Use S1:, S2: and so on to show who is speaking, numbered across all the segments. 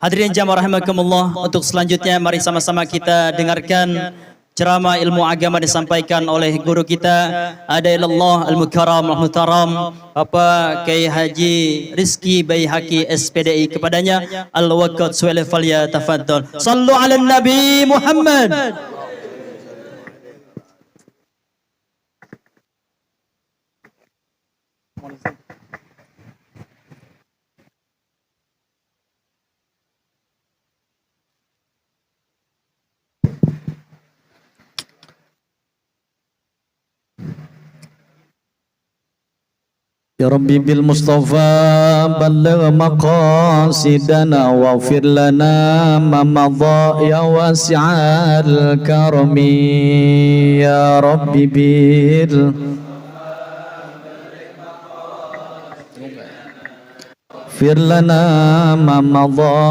S1: Hadirin jamaah rahimakumullah, untuk selanjutnya mari sama-sama kita dengarkan ceramah ilmu agama disampaikan oleh guru kita Adaillallah Al-Mukarram Al-Muhtaram Bapak Kiai Haji Rizki Baihaqi SPDI, kepadanya al-waqt su'ala falyatafaddal. Sallu ala Nabi Muhammad.
S2: يا ربي بالمصطفى بلغ مقاصدنا واغفر لنا ما مضى يا واسع الكرم يا ربي اغفر لنا ما مضى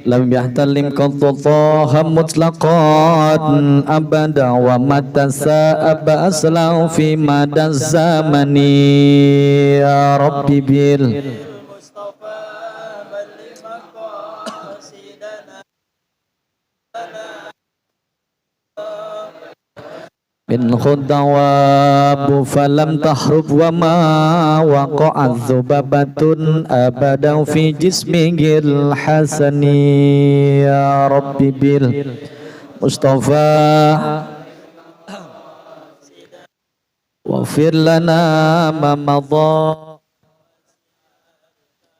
S2: لم يحتلم قط طه مطلقات أبدا وما تساءب أسلام في مدى الزمن يا ربي من خدواب فلم تحرب وما وقعت ذبابة أبدا في جسمه الحسن يا ربي بالمصطفى واغفر لنا ما مضى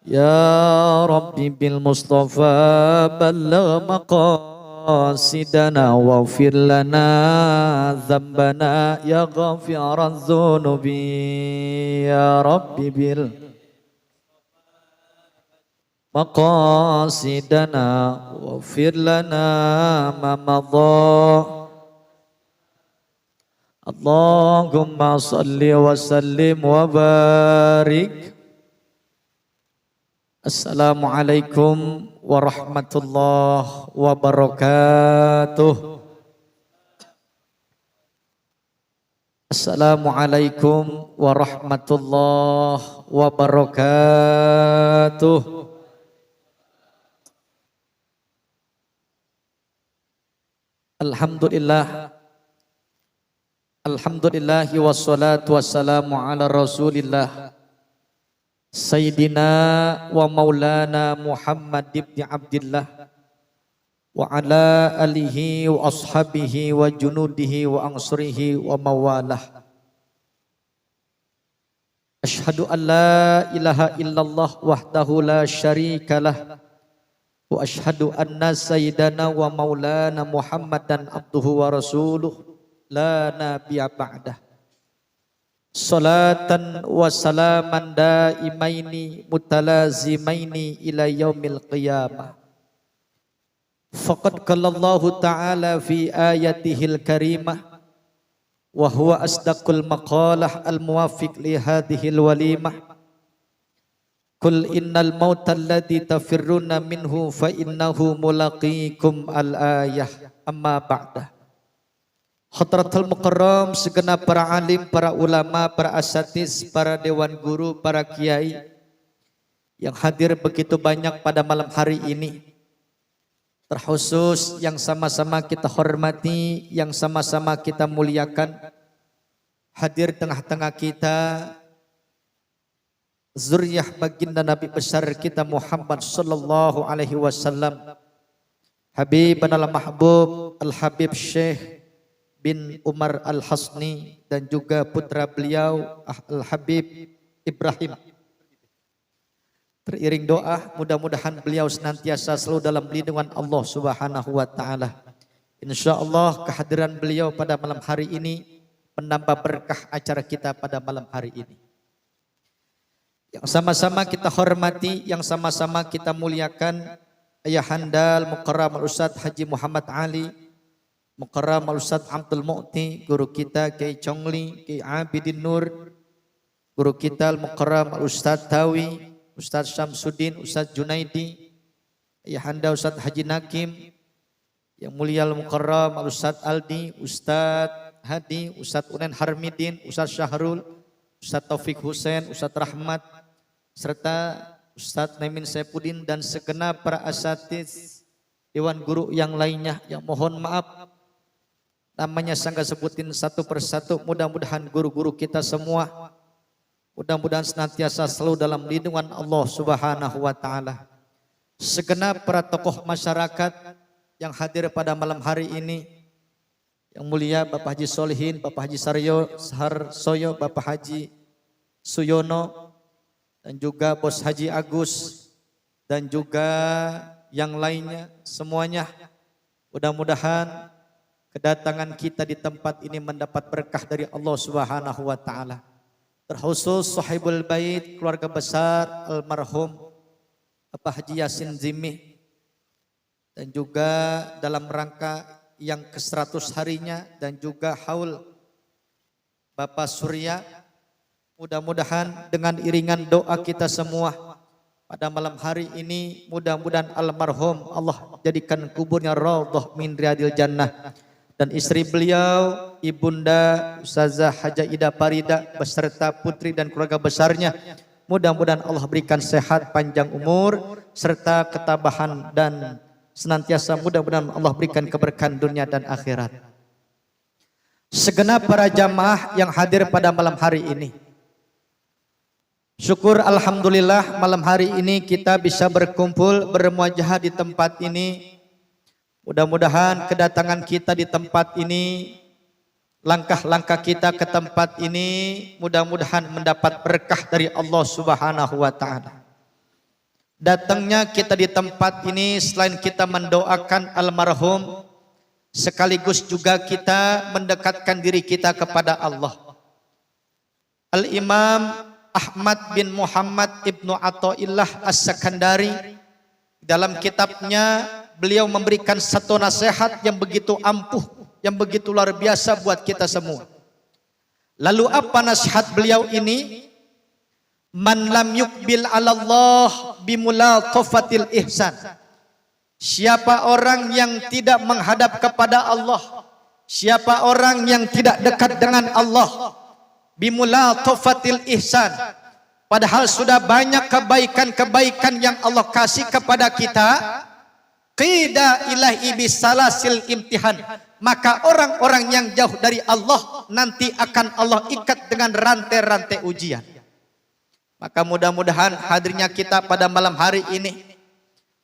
S2: يا ربي بالمصطفى بلغ مقاصدنا واغفر لنا ذنبنا يا غافر الذنوب يا ربي بالمقاصدنا واغفر لنا ما مضى اللهم صل وسلم وبارك. Assalamualaikum warahmatullahi wabarakatuh. Assalamualaikum warahmatullahi wabarakatuh. Alhamdulillah. Alhamdulillahi wassalatu wassalamu ala rasulillah Sayyidina wa maulana Muhammad ibn Abdillah wa ala alihi wa ashabihi wa junudihi wa ansurihi wa mawalah. Ashhadu an la ilaha illallah wahdahu la syarikalah wa ashhadu anna sayyidana wa maulana Muhammadan abduhu wa rasuluh la nabiyya ba'dah. Salatan wa salaman daimaini mutalazimaini ila yaumil qiyamah. Faqad qala Allah ta'ala fi ayatihil karimah wa huwa asdaqul maqalah al muwafiq li hadhil walimah. Qul innal mauta alladhi tafirruna minhu fa innahu mulaqikum al ayah. Amma ba'dah. Hadratul Mukarram, segenap para alim, para ulama, para asatiz, para dewan guru, para kiai yang hadir begitu banyak pada malam hari ini. Terkhusus yang sama-sama kita hormati, yang sama-sama kita muliakan. Hadir tengah-tengah kita zuriyah baginda Nabi besar kita Muhammad sallallahu alaihi wasallam, Habibana al-Mahbub Al-Habib Syekh bin Umar Al-Hasni dan juga putra beliau Al-Habib Ibrahim. Teriring doa, mudah-mudahan beliau senantiasa selalu dalam lindungan Allah Subhanahu wa taala. Insyaallah kehadiran beliau pada malam hari ini menambah berkah acara kita pada malam hari ini. Yang sama-sama kita hormati, yang sama-sama kita muliakan Ayahanda Al-Mukarram Al-Ustadz Haji Muhammad Ali Mukarram Al-Ustadz Abdul Mu'ti, guru kita Kiai Chongli, Kiai Abidin Nur, guru kita Al-Mukarram Al-Ustadz Tawi, Ustadz Syamsuddin, Ustadz Junaidi, Ayahanda Ustadz Haji Nakim, yang mulia Al-Mukarram Al-Ustadz Aldi, Ustadz Hadi, Ustadz Unen Harmidin, Ustadz Syahrul, Ustadz Taufik Hussein, Ustadz Rahmat, serta Ustadz Naimin Saifuddin dan segenap para asatiz Dewan Guru yang lainnya yang mohon maaf namanya sangga sebutin satu persatu. Mudah-mudahan guru-guru kita semua mudah-mudahan senantiasa selalu dalam lindungan Allah Subhanahu wa taala. Segenap para tokoh masyarakat yang hadir pada malam hari ini, yang mulia Bapak Haji Solihin, Bapak Haji Sarsoyo, Bapak Haji Suyono, dan juga Bos Haji Agus, dan juga yang lainnya semuanya. Mudah-mudahan kedatangan kita di tempat ini mendapat berkah dari Allah Subhanahu wa taala. Terkhusus sahibul bait, keluarga besar almarhum Bapak Haji Yasin Zimi, dan juga dalam rangka yang ke-100 harinya, dan juga haul Bapak Surya. Mudah-mudahan dengan iringan doa kita semua pada malam hari ini, mudah-mudahan almarhum Allah jadikan kuburnya raudhah min riyadil jannah, dan istri beliau Ibunda Ustazah Haja Ida Farida beserta putri dan keluarga besarnya, mudah-mudahan Allah berikan sehat panjang umur serta ketabahan, dan senantiasa mudah-mudahan Allah berikan keberkahan dunia dan akhirat. Segenap para jamaah yang hadir pada malam hari ini, syukur alhamdulillah malam hari ini kita bisa berkumpul bermuajahah di tempat ini. Mudah-mudahan kedatangan kita di tempat ini, langkah-langkah kita ke tempat ini, mudah-mudahan mendapat berkah dari Allah Subhanahu wa taala. Datangnya kita di tempat ini selain kita mendoakan almarhum, sekaligus juga kita mendekatkan diri kita kepada Allah. Al-Imam Ahmad bin Muhammad Ibnu Athaillah As-Sakandari dalam kitabnya beliau memberikan satu nasihat yang begitu ampuh, yang begitu luar biasa buat kita semua. Lalu apa nasihat beliau ini? Man lam yukbil 'ala Allah bimulatafatil ihsan. Siapa orang yang tidak menghadap kepada Allah, siapa orang yang tidak dekat dengan Allah, bimulatafatil ihsan, padahal sudah banyak kebaikan-kebaikan yang Allah kasih kepada kita, qida ilahi bisalasil imtihan, maka orang-orang yang jauh dari Allah nanti akan Allah ikat dengan rantai-rantai ujian. Maka mudah-mudahan hadirnya kita pada malam hari ini,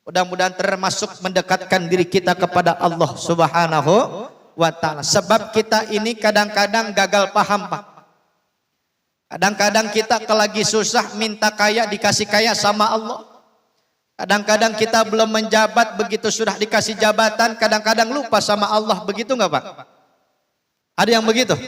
S2: mudah-mudahan termasuk mendekatkan diri kita kepada Allah Subhanahu wa taala. Sebab kita ini kadang-kadang gagal paham, Pak. Kadang-kadang kita kalau lagi susah minta kaya dikasih kaya sama Allah. Kadang-kadang kita belum menjabat, begitu sudah dikasih jabatan kadang-kadang lupa sama Allah. Begitu enggak, Pak? Ada yang begitu?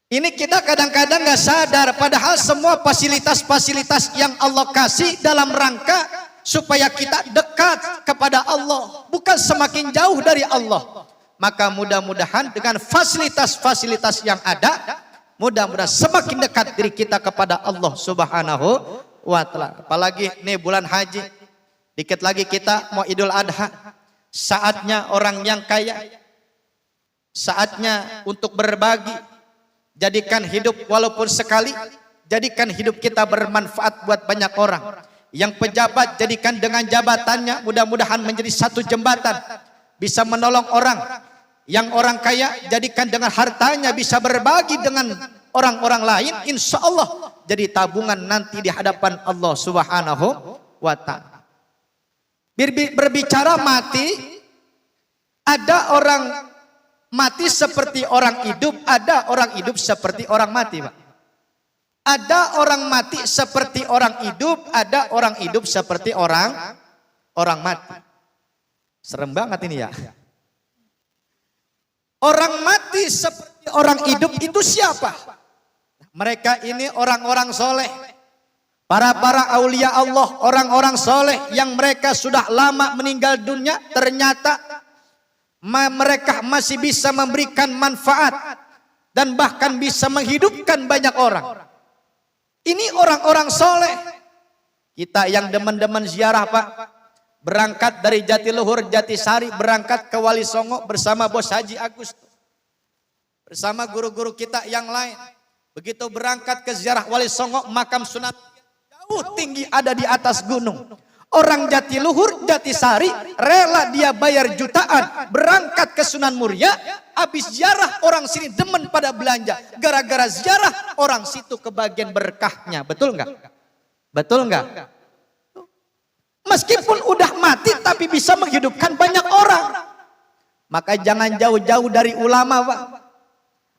S2: Ini kita kadang-kadang nggak sadar, padahal semua fasilitas-fasilitas yang Allah kasih dalam rangka supaya kita dekat kepada Allah, bukan semakin jauh dari Allah. Maka mudah-mudahan dengan fasilitas-fasilitas yang ada, mudah-mudahan semakin dekat diri kita kepada Allah Subhanahu wa taala. Apalagi nih bulan haji, dikit lagi kita mau Idul Adha. Saatnya orang yang kaya, saatnya untuk berbagi. Jadikan hidup walaupun sekali, jadikan hidup kita bermanfaat buat banyak orang. Yang pejabat jadikan dengan jabatannya mudah-mudahan menjadi satu jembatan, bisa menolong orang. Yang orang kaya jadikan dengan hartanya bisa berbagi dengan orang-orang lain, insya Allah jadi tabungan nanti di hadapan Allah Subhanahu wa ta'ala. Berbicara mati, ada orang mati seperti orang hidup, ada orang hidup seperti orang mati, Pak. Ada orang mati seperti orang hidup, ada orang hidup seperti orang mati. Serem banget ini ya. Orang mati seperti orang hidup itu siapa? Mereka ini orang-orang soleh, para aulia Allah, orang-orang soleh yang mereka sudah lama meninggal dunia, ternyata mereka masih bisa memberikan manfaat dan bahkan bisa menghidupkan banyak orang. Ini orang-orang soleh. Kita yang demen-demen ziarah, Pak, berangkat dari Jatiluhur, Jatisari, berangkat ke Wali Songo bersama Bos Haji Agus, bersama guru-guru kita yang lain. Begitu berangkat ke ziarah Wali Songo, makam Sunan jauh tinggi ada di atas gunung. Orang Jatiluhur, Jatisari rela dia bayar jutaan berangkat ke Sunan Muria. Habis ziarah orang sini demen pada belanja. Gara-gara ziarah orang situ kebagian berkahnya. Betul nggak? Betul nggak? Meskipun udah mati tapi bisa menghidupkan banyak orang. Maka jangan jauh-jauh dari ulama, Pak.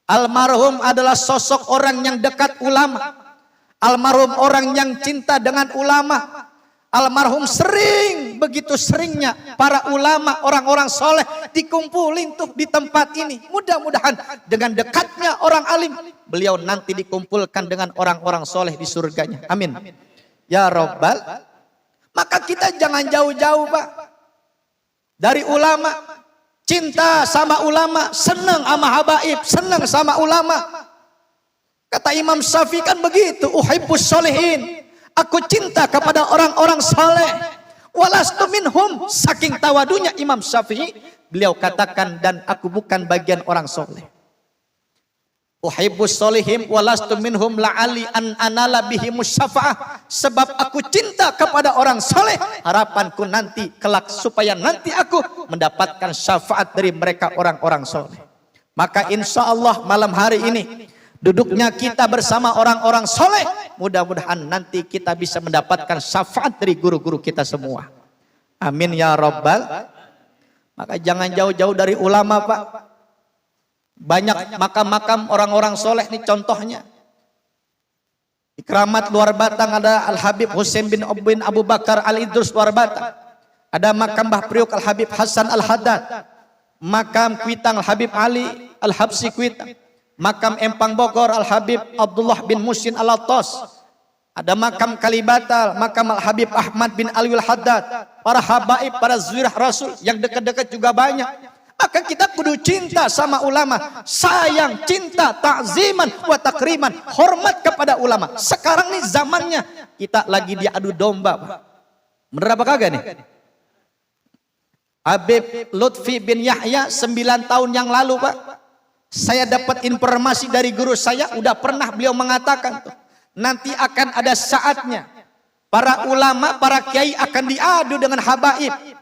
S2: Almarhum adalah sosok orang yang dekat ulama. Almarhum orang yang cinta dengan ulama. Almarhum sering, begitu seringnya para ulama, orang-orang soleh dikumpulin tuh di tempat ini. Mudah-mudahan dengan dekatnya orang alim, beliau nanti dikumpulkan dengan orang-orang soleh di surganya. Amin. Ya Rabbal. Maka kita jangan jauh-jauh, Pak, dari ulama. Cinta sama ulama, senang sama habaib, senang sama ulama. Kata Imam Syafi'i kan begitu, uhibbus sholihin. Aku cinta kepada orang-orang saleh. Walastu minhum, saking tawadunya Imam Syafi'i, beliau katakan dan aku bukan bagian orang soleh. Uhibbus solihim walastu minhum la'ali an anala bihimus syafa'ah. Sebab aku cinta kepada orang soleh, harapanku nanti kelak supaya nanti aku mendapatkan syafaat dari mereka orang-orang soleh. Maka insya Allah malam hari ini duduknya kita bersama orang-orang soleh, mudah-mudahan nanti kita bisa mendapatkan syafaat dari guru-guru kita semua. Amin ya Rabbal. Maka jangan jauh-jauh dari ulama, Pak. Banyak makam-makam orang-orang soleh nih contohnya. Di Keramat Luar Batang ada Al-Habib Husain bin Abu Bakar Al-Idrus Luar Batang. Ada makam Mbah Priok Al-Habib Hasan Al-Haddad. Makam Kuitang Al-Habib Ali Al-Habsi Kuitang. Makam Empang Bogor Al-Habib Abdullah bin Musin Al-Attas. Ada makam Kalibatal, makam Al-Habib Ahmad bin Alwi Al-Haddad. Para habaib, para zuriyah Rasul yang dekat-dekat juga banyak. Maka kita kudu cinta sama ulama, sayang, cinta, takziman, wa takriman, hormat kepada ulama. Sekarang nih zamannya kita lagi diadu domba, Pak. Bener apa kagak nih? Habib Lutfi bin Yahya 9 tahun yang lalu, Pak, saya dapat informasi dari guru saya, udah pernah beliau mengatakan tuh, nanti akan ada saatnya para ulama, para kiai akan diadu dengan habaib.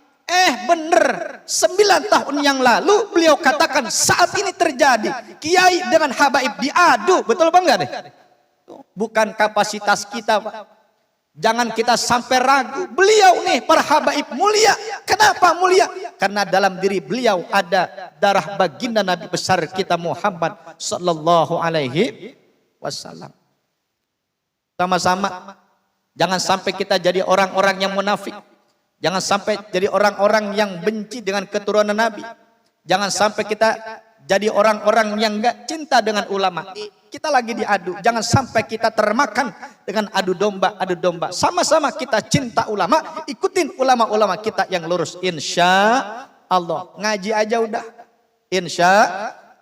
S2: Bener, 9 tahun yang lalu beliau katakan saat ini terjadi, kiai dengan habaib diadu. Betul apa enggak nih? Bukan kapasitas kita, Pak. Jangan kita sampai ragu. Beliau nih para habaib mulia. Kenapa mulia? Karena dalam diri beliau ada darah baginda Nabi besar kita Muhammad sallallahu alaihi wasallam. Sama-sama jangan sampai kita jadi orang-orang yang munafik. Jangan sampai jadi orang-orang yang benci dengan keturunan Nabi. Jangan sampai kita jadi orang-orang yang enggak cinta dengan ulama. Kita lagi diadu. Jangan sampai kita termakan dengan adu domba, adu domba. Sama-sama kita cinta ulama, ikutin ulama-ulama kita yang lurus. Insya Allah. Ngaji aja udah. Insya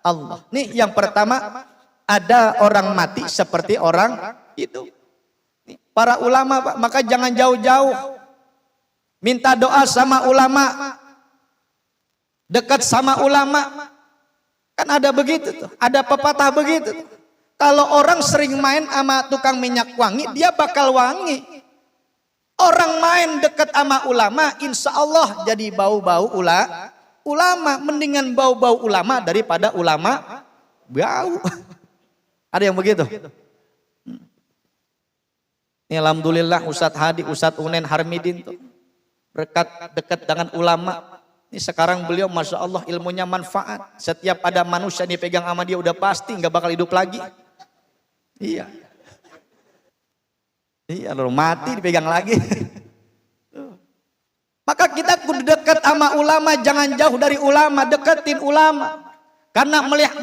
S2: Allah. Nih yang pertama, ada orang mati seperti orang itu. Nih, para ulama, Pak, maka jangan jauh-jauh. Minta doa sama ulama, dekat sama ulama. Kan ada begitu tuh, ada pepatah begitu tuh. Kalau orang sering main sama tukang minyak wangi, dia bakal wangi. Orang main dekat sama ulama, insya Allah jadi bau-bau ulama. Mendingan bau-bau ulama daripada ulama bau. Ada yang begitu? Ini alhamdulillah Ustadz Hadi, Ustadz Unen Harmidin tuh. Berkat dekat dengan ulama. Ini sekarang beliau Masya Allah ilmunya manfaat. Setiap ada manusia dipegang sama dia udah pasti nggak bakal hidup lagi. Iya. Iya, lalu mati dipegang lagi. Maka kita kudu dekat sama ulama, jangan jauh dari ulama, deketin ulama. Karena melihat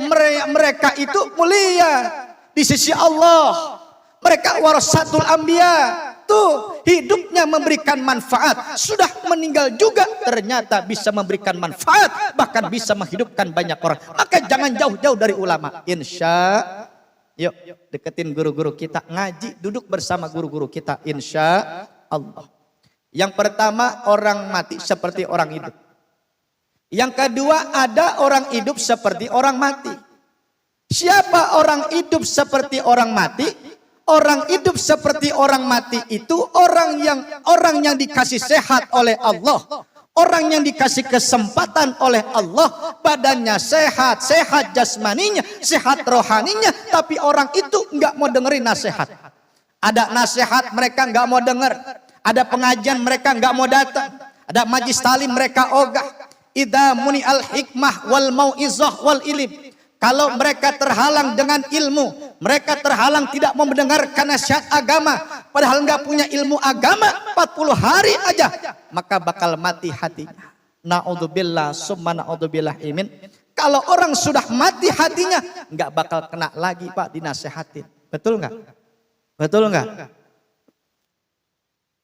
S2: mereka itu mulia di sisi Allah. Mereka warasatul anbiya. Tuh, hidupnya memberikan manfaat. Sudah meninggal juga ternyata bisa memberikan manfaat, bahkan bisa menghidupkan banyak orang. Maka jangan jauh-jauh dari ulama. Insya yuk deketin guru-guru kita, ngaji, duduk bersama guru-guru kita. Insya Allah. Yang pertama, orang mati seperti orang hidup. Yang kedua, ada orang hidup seperti orang mati. Siapa orang hidup seperti orang mati? Orang hidup seperti orang mati itu orang yang dikasih sehat oleh Allah. Orang yang dikasih kesempatan oleh Allah, badannya sehat, sehat jasmaninya, sehat rohaninya, tapi orang itu nggak mau dengerin nasihat. Ada nasihat mereka nggak mau denger, ada pengajian mereka nggak mau datang, ada majlis talim mereka ogah. Idza muni al hikmah wal mauizah wal ilim. Kalau mereka terhalang dengan ilmu, mereka terhalang tidak mau mendengarkan nasihat agama, padahal nggak punya ilmu agama 40 hari aja, maka bakal mati hatinya. Naudzubillah summa naudzubillah imin. Kalau orang sudah mati hatinya, nggak bakal kena lagi Pak dinasehatin. Betul nggak? Betul nggak?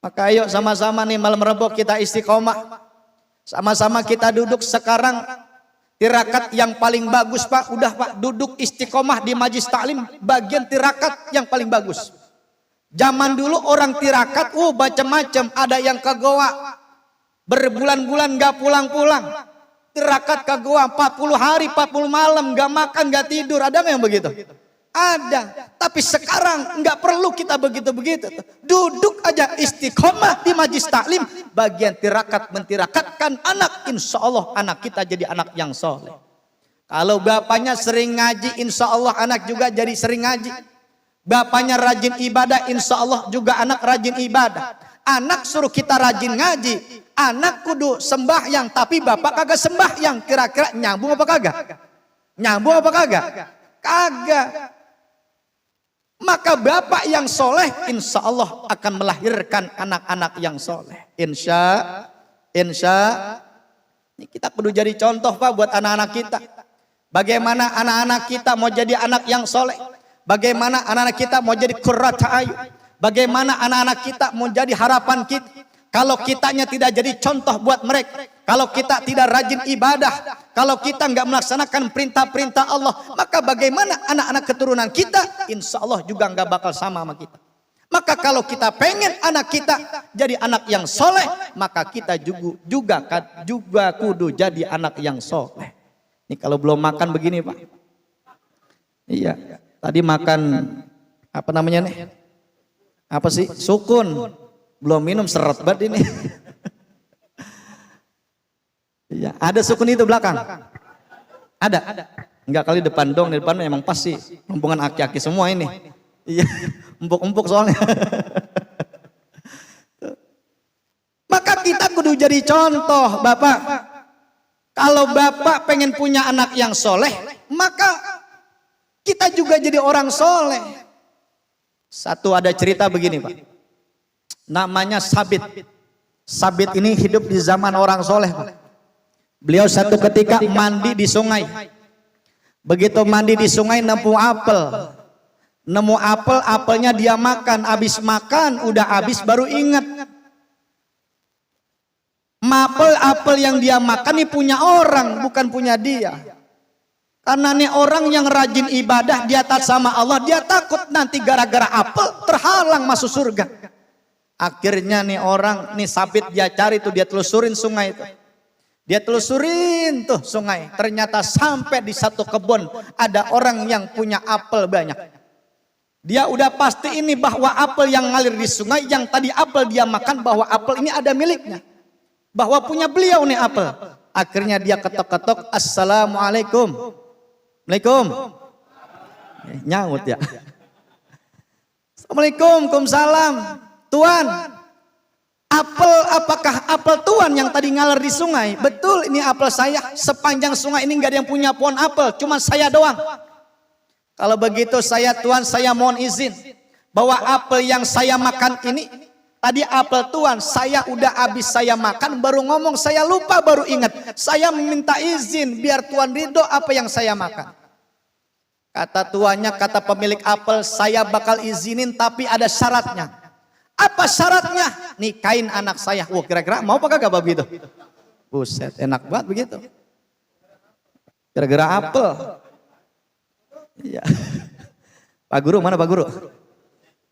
S2: Maka ayo sama-sama nih malam Rebo kita istiqomah. Sama-sama kita duduk sekarang. Tirakat yang paling bagus Pak, udah Pak, duduk istiqomah di majlis taklim, bagian tirakat yang paling bagus. Zaman dulu orang tirakat, macam-macam, ada yang ke goa, berbulan-bulan gak pulang-pulang. Tirakat ke goa 40 hari, 40 malam, gak makan, gak tidur, ada gak yang begitu? Ada, tapi sekarang nggak perlu kita begitu-begitu. Duduk aja istiqomah di majlis taklim, bagian tirakat mentirakatkan anak, insya Allah anak kita jadi anak yang soleh. Kalau bapaknya sering ngaji, insya Allah anak juga jadi sering ngaji. Bapaknya rajin ibadah, insya Allah juga anak rajin ibadah. Anak suruh kita rajin ngaji, anak kudu sembahyang, tapi bapak kagak sembahyang. Kira-kira nyambung apa kagak? Nyambung apa kagak? Kagak. Maka bapak yang soleh insya Allah akan melahirkan anak-anak yang soleh. Insya ini kita perlu jadi contoh Pak buat anak-anak kita. Bagaimana anak-anak kita mau jadi anak yang soleh. Bagaimana anak-anak kita mau jadi qurrata ayun. Bagaimana anak-anak kita mau jadi harapan kita. Kalau kitanya tidak jadi contoh buat mereka. Kalau kita tidak rajin ibadah. Kalau kita nggak melaksanakan perintah-perintah Allah. Maka bagaimana anak-anak keturunan kita. Insya Allah juga nggak bakal sama kita. Maka kalau kita pengen anak kita jadi anak yang soleh. Maka kita juga kudu jadi anak yang soleh. Ini kalau belum makan begini Pak. Iya. Tadi makan apa namanya nih? Apa sih? Sukun. Belum minum seret banget ini. Iya, ada sukun itu belakang. Ada. Enggak kali depan dong, di depan memang pas sih. Rombongan aki-aki semua ini. Iya, empuk-empuk soalnya. Maka kita kudu jadi contoh, Bapak. Kalau Bapak pengen punya anak yang soleh, maka kita juga jadi orang soleh. Satu ada cerita begini Pak. Namanya Sabit. Sabit ini hidup di zaman orang soleh. Beliau satu ketika mandi di sungai. Begitu mandi di sungai nemu apel. Nemu apel, apelnya dia makan. Habis makan, udah habis baru ingat. Apel yang dia makan ini punya orang, bukan punya dia. Karena nih orang yang rajin ibadah, dia taat sama Allah, dia takut nanti gara-gara apel terhalang masuk surga. Akhirnya nih orang, nih Sabit dia cari tuh, dia telusurin sungai itu. Dia telusurin tuh sungai. Ternyata sampai di satu kebun ada orang yang punya apel banyak. Dia udah pasti ini bahwa apel yang ngalir di sungai, yang tadi apel dia makan, bahwa apel ini ada miliknya. Bahwa punya beliau nih apel. Akhirnya dia ketok-ketok, Assalamualaikum. Waalaikum. Nyaut ya. Assalamualaikum, Waalaikumsalam. Tuan, apakah apel Tuan yang tadi ngalir di sungai? Betul, ini apel saya. Sepanjang sungai ini nggak ada yang punya pohon apel, cuma saya doang. Kalau begitu Tuan, saya mohon izin bahwa apel yang saya makan ini tadi apel Tuan, saya udah habis saya makan, baru ngomong, saya lupa, baru ingat. Saya meminta izin biar Tuan ridho apa yang saya makan. Kata tuannya, kata pemilik apel, saya bakal izinin tapi ada syaratnya. Apa syaratnya? Nikahin anak saya. Wah, kira-kira mau apa kagak begitu? Buset, enak banget begitu. Gara-gara apel. Iya. Pak Guru, mana Pak Guru?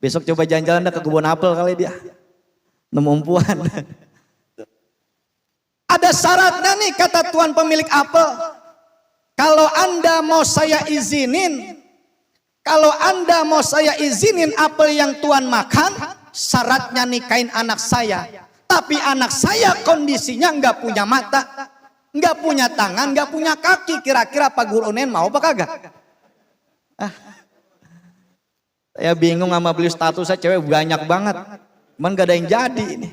S2: Besok coba jalan-jalan ke kebun apel kali dia. Nemu umpuan. Ada syaratnya nih kata tuan pemilik apel. Kalau Anda mau saya izinin, apel yang Tuan makan, syaratnya nikahin anak saya. Tapi anak saya kondisinya nggak punya mata, nggak punya tangan, nggak punya kaki. Kira-kira Pak Guru Unen mau apa kagak? Saya bingung sama beli statusnya, cewek banyak banget. Cuman gak ada yang jadi ini.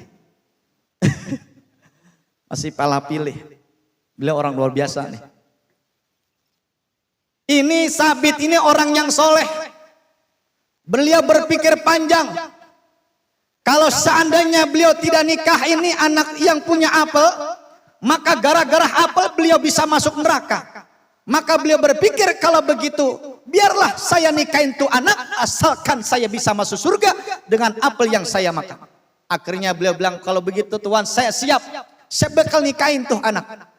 S2: Masih pala pilih. Beliau orang luar biasa nih. Ini Sabit ini orang yang soleh. Beliau berpikir panjang. Kalau seandainya beliau tidak nikah ini anak yang punya apel, maka gara-gara apel beliau bisa masuk neraka. Maka beliau berpikir kalau begitu, biarlah saya nikahin tuh anak asalkan saya bisa masuk surga dengan apel yang saya makan. Akhirnya beliau bilang, kalau begitu Tuhan saya siap, saya bakal nikahin tuh anak.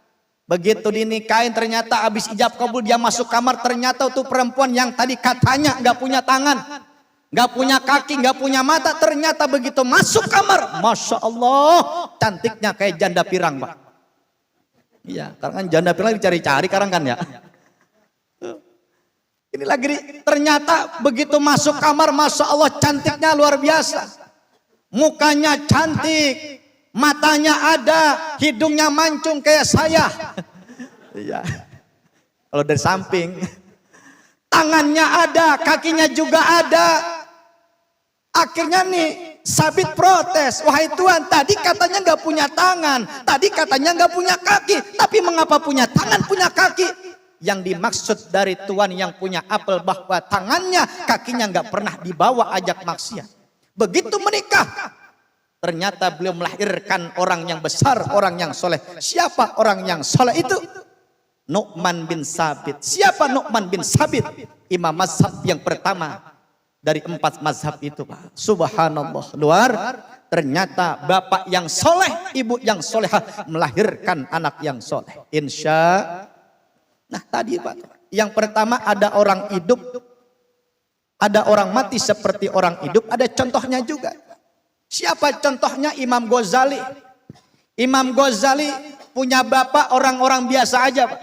S2: Begitu dinikahin ternyata habis ijab kabul dia masuk kamar, ternyata tuh perempuan yang tadi katanya nggak punya tangan, nggak punya kaki, nggak punya mata, ternyata begitu masuk kamar, Masya Allah, cantiknya kayak janda pirang, Pak. Iya, karena kan janda pirang dicari-cari sekarang kan ya. Ini lagi ternyata begitu masuk kamar, Masya Allah cantiknya luar biasa. Mukanya cantik, matanya ada, hidungnya mancung kayak saya. Iya. Kalau dari samping, tangannya ada, kakinya juga ada. Akhirnya nih Sabit protes, wahai Tuhan, tadi katanya nggak punya tangan, tadi katanya nggak punya kaki, tapi mengapa punya tangan, punya kaki? Yang dimaksud dari Tuhan yang punya apel bahwa tangannya, kakinya nggak pernah dibawa ajak maksiat. Begitu menikah, ternyata beliau melahirkan orang yang besar, orang yang soleh. Siapa orang yang soleh itu? Nu'man bin Sabit. Siapa Nu'man bin Sabit? Imam mazhab yang pertama dari 4 mazhab itu, Pak. Subhanallah, luar. Ternyata bapak yang soleh, ibu yang solehah melahirkan anak yang soleh. Insya. Nah tadi Pak, yang pertama ada orang hidup, ada orang mati seperti orang hidup, ada contohnya juga. Siapa contohnya? Imam Ghazali. Imam Ghazali punya bapak orang-orang biasa aja, Pak.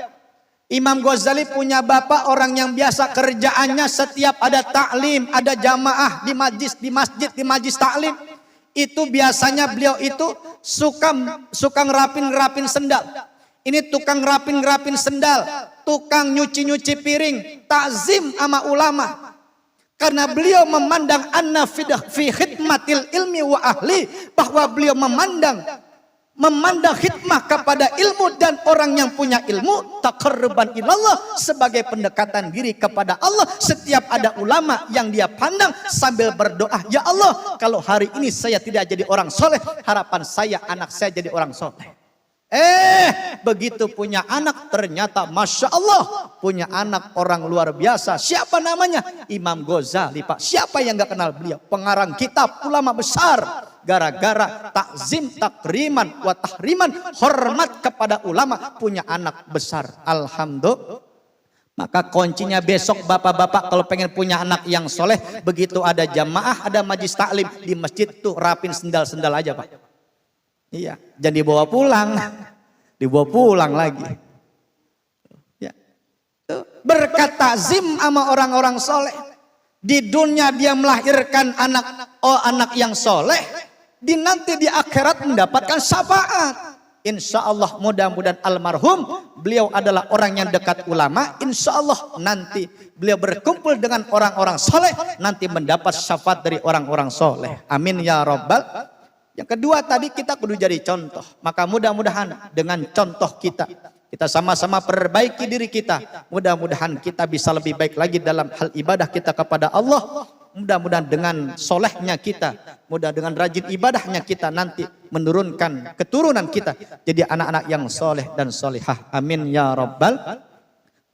S2: Imam Ghazali punya bapak orang yang biasa, kerjaannya setiap ada taklim, ada jamaah di majlis taklim, itu biasanya beliau itu suka ngerapin sendal. Ini tukang ngerapin sendal, tukang nyuci piring, takzim sama ulama. Karena beliau memandang anna fi khidmatil ilmi wa ahli, bahwa beliau memandang hikmah kepada ilmu dan orang yang punya ilmu, taqarruban ilallah, sebagai pendekatan diri kepada Allah. Setiap ada ulama yang dia pandang sambil berdoa, ya Allah, kalau hari ini saya tidak jadi orang soleh, harapan saya anak saya jadi orang soleh. Begitu punya anak, ternyata Masya Allah punya anak orang luar biasa. Siapa namanya? Imam Ghazali, Pak. Siapa yang gak kenal beliau? Pengarang kitab, ulama besar. Gara-gara takzim, takriman, wa tahriman, hormat kepada ulama, punya anak besar. Alhamdulillah. Maka kuncinya besok bapak-bapak kalau pengen punya anak yang soleh, begitu ada jamaah, ada majlis taklim di masjid tuh, rapin sendal-sendal aja, Pak. Iya, jangan dibawa pulang lagi. Ya. Berkat takzim sama orang-orang soleh, di dunia dia melahirkan anak yang soleh, nanti di akhirat mendapatkan syafaat. Insya Allah, mudah-mudahan almarhum beliau adalah orang yang dekat ulama. Insya Allah nanti beliau berkumpul dengan orang-orang soleh, nanti mendapat syafaat dari orang-orang soleh. Amin ya rabbal. Yang kedua tadi, kita kudu jadi contoh. Maka mudah-mudahan dengan contoh kita sama-sama perbaiki diri kita. Mudah-mudahan kita bisa lebih baik lagi dalam hal ibadah kita kepada Allah. Mudah-mudahan dengan solehnya kita, dengan rajin ibadahnya kita, nanti menurunkan keturunan kita jadi anak-anak yang soleh dan solehah. Amin ya rabbal.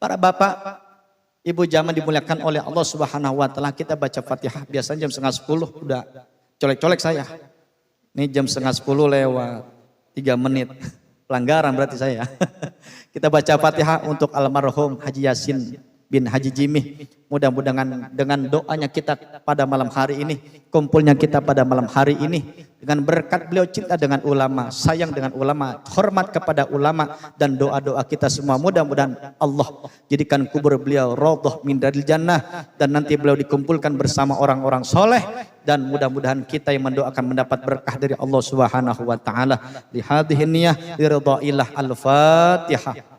S2: Para bapak, ibu jamaah dimuliakan oleh Allah Subhanahu wa taala, kita baca Fatihah. Biasanya jam 9:30 udah colek-colek saya. Ini jam 9:30 lewat 3 menit. Pelanggaran berarti saya. Kita baca Fatihah untuk almarhum Haji Yasin bin Haji Jimih. Mudah-mudahan dengan doanya kita pada malam hari ini, kumpulnya kita pada malam hari ini, dengan berkat beliau cinta dengan ulama, sayang dengan ulama, hormat kepada ulama, dan doa-doa kita semua, mudah-mudahan Allah jadikan kubur beliau raudhah min daril jannah, dan nanti beliau dikumpulkan bersama orang-orang soleh, dan mudah-mudahan kita yang mendoakan mendapat berkah dari Allah Subhanahu wa taala. Li hadhihi niyyah liridhaillah. Al-Fatihah.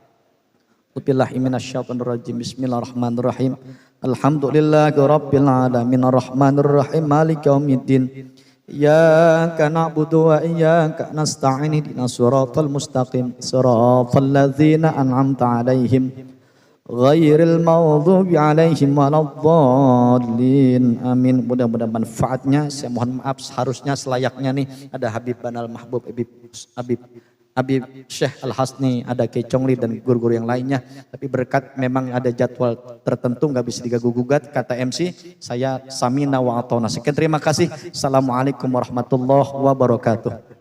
S2: Billahi minasyaitonir rajim. Bismillahirrahmanirrahim. Alhamdulillahi rabbil alamin arrahmanir rahim maliki yaumiddin. Iyyaka na'budu wa iyyaka nasta'in ihdinas siratal mustaqim siratal ladzina an'amta 'alaihim ghairil maghdubi 'alaihim waladdallin. Amin. Mudah-mudahan manfaatnya. Saya mohon maaf, seharusnya selayaknya nih ada Habib Banal Mahbub, Habib Syekh Al-Hasni, ada Kecongli dan guru-guru yang lainnya. Tapi berkat memang ada jadwal tertentu nggak bisa diganggu-gugat, kata MC, saya samina wa atona. Sekian, terima kasih. Assalamualaikum warahmatullahi wabarakatuh.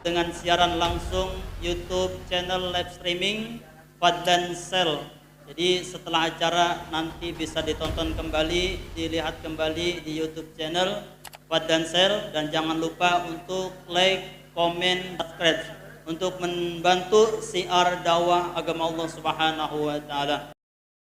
S1: Dengan siaran langsung YouTube channel live streaming Fadlan Sel. Jadi setelah acara nanti bisa ditonton kembali, dilihat kembali di YouTube channel Fadlan Sel, dan jangan lupa untuk like, komen, subscribe untuk membantu siar dakwah agama Allah Subhanahu wa taala.